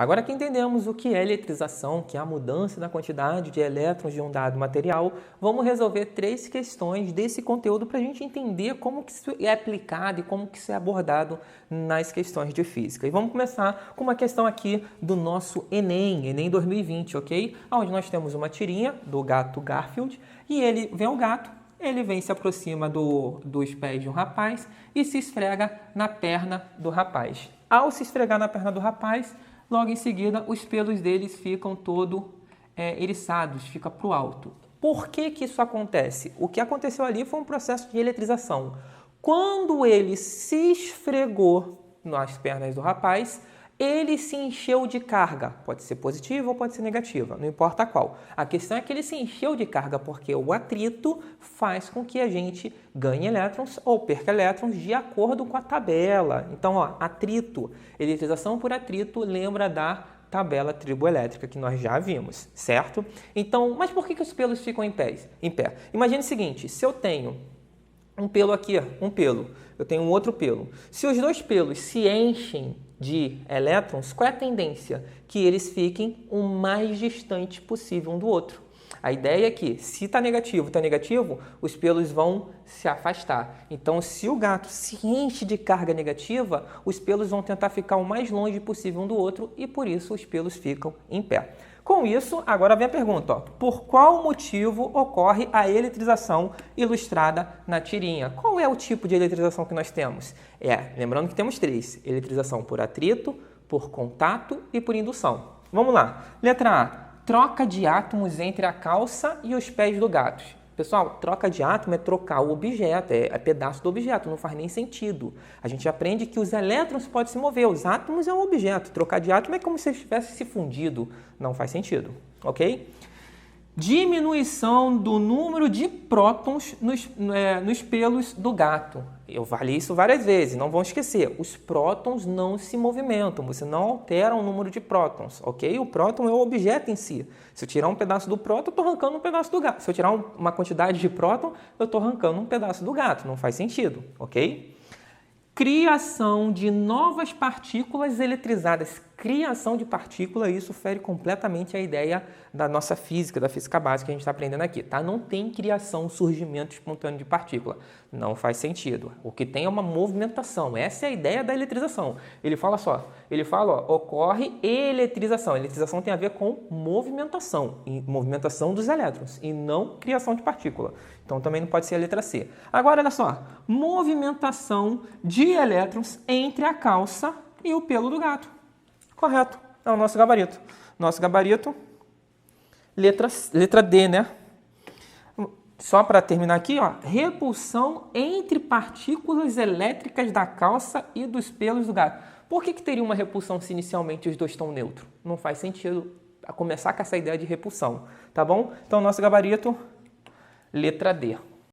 Agora que entendemos o que é eletrização, que é a mudança na quantidade de elétrons de um dado material, vamos resolver 3 questões desse conteúdo para a gente entender como que isso é aplicado e como que isso é abordado nas questões de física. E vamos começar com uma questão aqui do nosso Enem 2020, ok? Onde nós temos uma tirinha do gato Garfield e ele vê o gato, ele vem se aproxima dos pés de um rapaz e se esfrega na perna do rapaz. Ao se esfregar na perna do rapaz, logo em seguida, os pelos deles ficam todo eriçados, fica para o alto. Por que que isso acontece? O que aconteceu ali foi um processo de eletrização. Quando ele se esfregou nas pernas do rapaz, ele se encheu de carga. Pode ser positiva ou pode ser negativa, não importa qual. A questão é que ele se encheu de carga porque o atrito faz com que a gente ganhe elétrons ou perca elétrons de acordo com a tabela. Então, atrito, eletrização por atrito lembra da tabela triboelétrica que nós já vimos, certo? Então, mas por que os pelos ficam em pé? Imagine o seguinte, se eu tenho um pelo aqui, eu tenho um outro pelo. Se os dois pelos se enchem de elétrons, qual é a tendência? Que eles fiquem o mais distante possível um do outro. A ideia é que, se está negativo, os pelos vão se afastar. Então, se o gato se enche de carga negativa, os pelos vão tentar ficar o mais longe possível um do outro e, por isso, os pelos ficam em pé. Com isso, agora vem a pergunta, por qual motivo ocorre a eletrização ilustrada na tirinha? Qual é o tipo de eletrização que nós temos? Lembrando que temos 3, eletrização por atrito, por contato e por indução. Vamos lá, letra A, troca de átomos entre a calça e os pés do gato. Pessoal, troca de átomo é trocar o objeto, é pedaço do objeto, não faz nem sentido. A gente aprende que os elétrons podem se mover, os átomos é um objeto. Trocar de átomo é como se tivesse se fundido, não faz sentido, ok? Diminuição do número de prótons nos pelos do gato. Eu falei isso várias vezes, não vão esquecer. Os prótons não se movimentam, você não altera o número de prótons, ok? O próton é o objeto em si. Se eu tirar um pedaço do próton, eu estou arrancando um pedaço do gato. Se eu tirar uma quantidade de próton, eu estou arrancando um pedaço do gato. Não faz sentido, ok? Criação de novas partículas eletrizadas. Criação de partícula, isso fere completamente a ideia da nossa física, da física básica que a gente está aprendendo aqui, tá? Não tem criação, surgimento espontâneo de partícula. Não faz sentido. O que tem é uma movimentação. Essa é a ideia da eletrização. Ele fala, ocorre eletrização. Eletrização tem a ver com movimentação dos elétrons e não criação de partícula. Então também não pode ser a letra C. Agora, olha só, movimentação de elétrons entre a calça e o pelo do gato. Correto, é o nosso gabarito. Nosso gabarito, letra D, né? Só para terminar aqui, repulsão entre partículas elétricas da calça e dos pelos do gato. Por que teria uma repulsão se inicialmente os dois estão neutros? Não faz sentido começar com essa ideia de repulsão, tá bom? Então, nosso gabarito, letra D.